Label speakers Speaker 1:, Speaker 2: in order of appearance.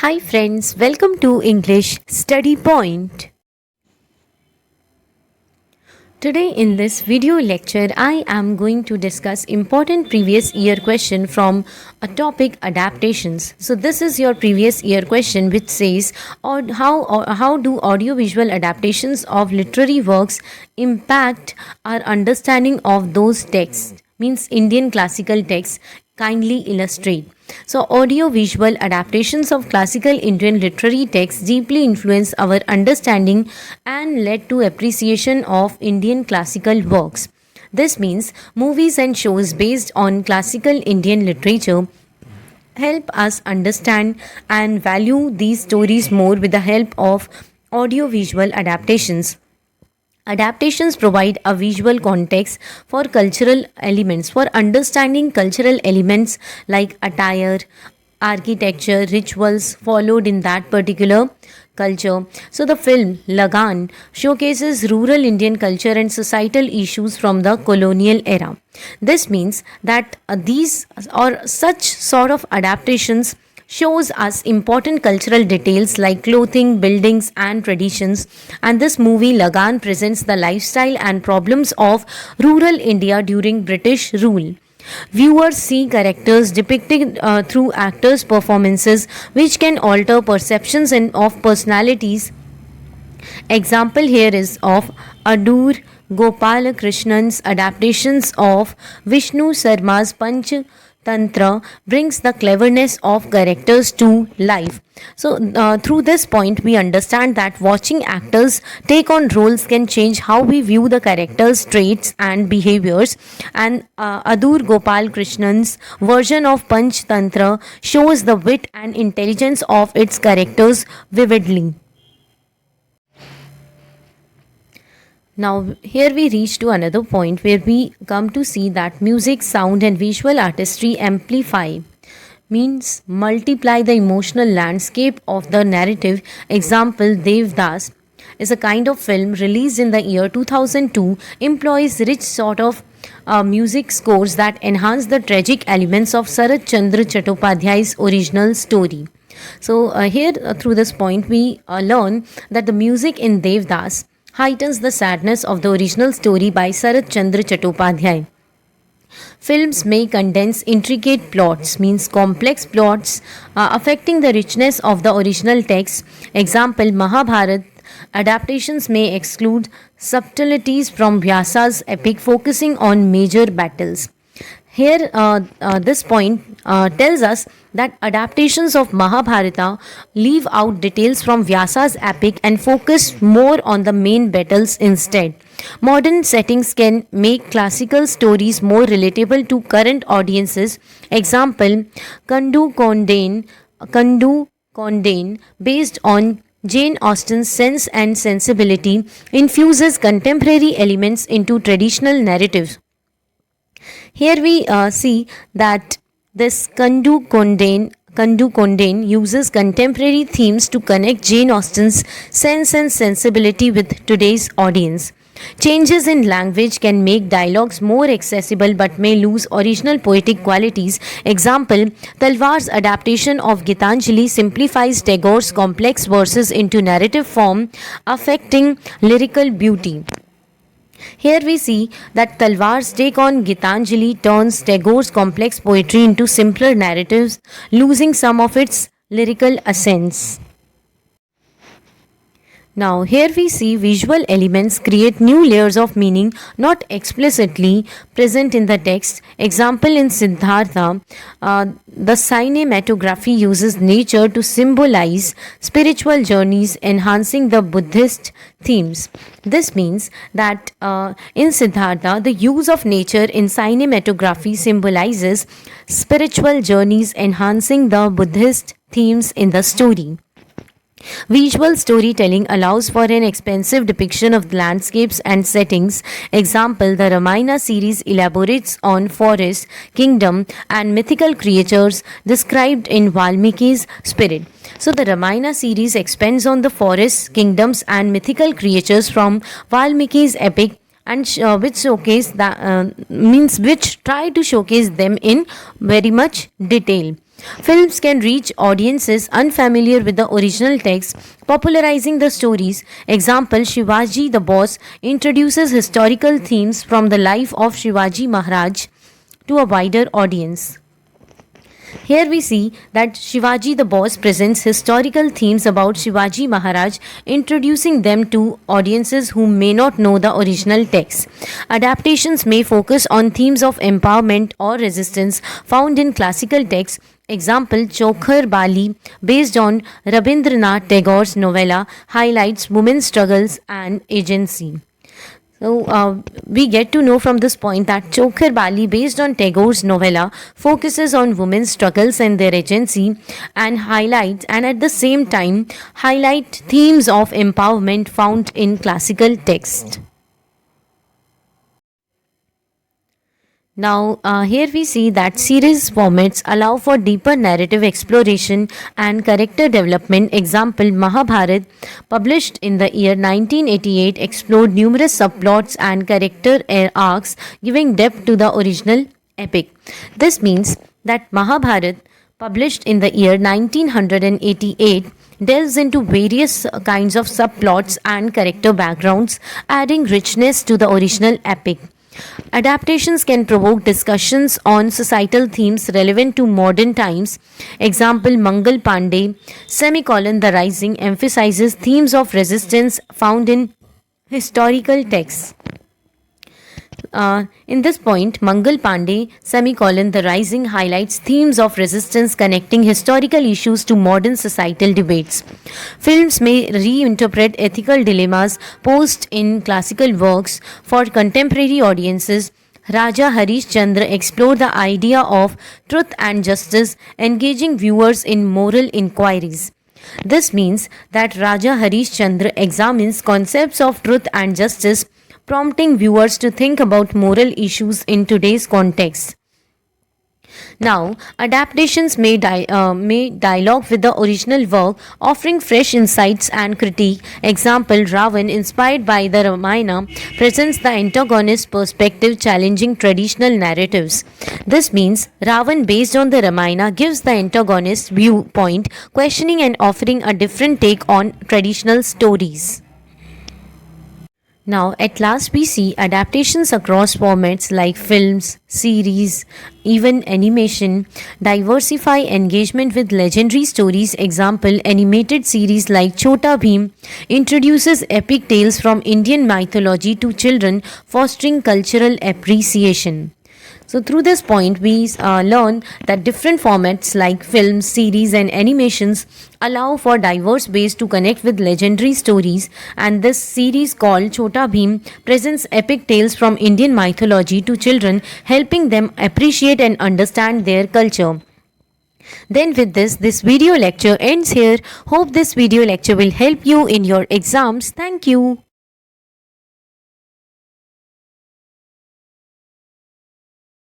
Speaker 1: Hi friends, welcome to English Study Point. Today in this video lecture I am going to discuss important previous year question from a topic adaptations. So this is your previous year question which says how do audiovisual adaptations of literary works impact our understanding of those texts, means Indian classical texts. Kindly illustrate. So, audio-visual adaptations of classical Indian literary texts deeply influence our understanding and led to appreciation of Indian classical works. This means movies and shows based on classical Indian literature help us understand and value these stories more with the help of audio-visual adaptations. Adaptations provide a visual context for cultural elements, for understanding cultural elements like attire, architecture, rituals followed in that particular culture. So, the film Lagan showcases rural Indian culture and societal issues from the colonial era. This means that these or such sort of adaptations shows us important cultural details like clothing, buildings, and traditions. And this movie, Lagan, presents the lifestyle and problems of rural India during British rule. Viewers see characters depicted through actors' performances, which can alter perceptions and of personalities. Example here is of Adur Gopalakrishnan's adaptations of Vishnu Sarma's Panch Tantra brings the cleverness of characters to life. So, through this point, we understand that watching actors take on roles can change how we view the characters' traits and behaviors. And Adur Gopal Krishnan's version of Panch Tantra shows the wit and intelligence of its characters vividly. Now, here we reach to another point where we come to see that music, sound, and visual artistry amplify, means multiply the emotional landscape of the narrative. Example, Devdas is a kind of film released in the year 2002, employs rich sort of music scores that enhance the tragic elements of Sarat Chandra Chattopadhyay's original story. So, here through this point, we learn that the music in Devdas heightens the sadness of the original story by Sarat Chandra Chattopadhyay. Films may condense intricate plots, means complex plots affecting the richness of the original text. Example, Mahabharat adaptations may exclude subtleties from Vyasa's epic focusing on major battles. Here, this point tells us that adaptations of Mahabharata leave out details from Vyasa's epic and focus more on the main battles instead. Modern settings can make classical stories more relatable to current audiences. Example, Kandu Condane, based on Jane Austen's Sense and Sensibility, infuses contemporary elements into traditional narratives. Here we see that this Kandu Condane uses contemporary themes to connect Jane Austen's sense and sensibility with today's audience. Changes in language can make dialogues more accessible but may lose original poetic qualities. Example, Talwar's adaptation of Gitanjali simplifies Tagore's complex verses into narrative form, affecting lyrical beauty. Here we see that Talwar's take on Gitanjali turns Tagore's complex poetry into simpler narratives, losing some of its lyrical essence. Now, here we see visual elements create new layers of meaning not explicitly present in the text. Example, in Siddhartha, the cinematography uses nature to symbolize spiritual journeys, enhancing the Buddhist themes. This means that in Siddhartha, the use of nature in cinematography symbolizes spiritual journeys, enhancing the Buddhist themes in the story. Visual storytelling allows for an expansive depiction of landscapes and settings. Example, the Ramayana series elaborates on forest, kingdom, and mythical creatures described in Valmiki's spirit. So, the Ramayana series expands on the forests, kingdoms, and mythical creatures from Valmiki's epic, and which showcase that which try to showcase them in very much detail. Films can reach audiences unfamiliar with the original text, popularizing the stories. Example, Shivaji the Boss introduces historical themes from the life of Shivaji Maharaj to a wider audience. Here we see that Shivaji the Boss presents historical themes about Shivaji Maharaj, introducing them to audiences who may not know the original text. Adaptations may focus on themes of empowerment or resistance found in classical texts. Example, Chokhar Bali, based on Rabindranath Tagore's novella, highlights women's struggles and agency. So we get to know from this point that Chokhar Bali, based on Tagore's novella, focuses on women's struggles and their agency, and highlights and at the same time highlight themes of empowerment found in classical text. Now, here we see that series formats allow for deeper narrative exploration and character development. Example, Mahabharat, published in the year 1988, explored numerous subplots and character arcs, giving depth to the original epic. This means that Mahabharat, published in the year 1988, delves into various kinds of subplots and character backgrounds, adding richness to the original epic. Adaptations can provoke discussions on societal themes relevant to modern times. Example, Mangal Pandey, The Rising, emphasizes themes of resistance found in historical texts. In this point, Mangal Pandey, The Rising, highlights themes of resistance connecting historical issues to modern societal debates. Films may reinterpret ethical dilemmas posed in classical works for contemporary audiences. Raja Harish Chandra explored the idea of truth and justice, engaging viewers in moral inquiries. This means that Raja Harish Chandra examines concepts of truth and justice, prompting viewers to think about moral issues in today's context. Now, adaptations may dialogue with the original work, offering fresh insights and critique. Example, Ravan, inspired by the Ramayana, presents the antagonist perspective, challenging traditional narratives. This means Ravan, based on the Ramayana, gives the antagonist viewpoint, questioning and offering a different take on traditional stories. Now, at last, we see adaptations across formats like films, series, even animation, diversify engagement with legendary stories. Example, animated series like Chota Bheem introduces epic tales from Indian mythology to children, fostering cultural appreciation. So through this point, we learn that different formats like films, series and animations allow for diverse ways to connect with legendary stories, and this series called Chota Bheem presents epic tales from Indian mythology to children, helping them appreciate and understand their culture. Then with this video lecture ends here. Hope this video lecture will help you in your exams. Thank you.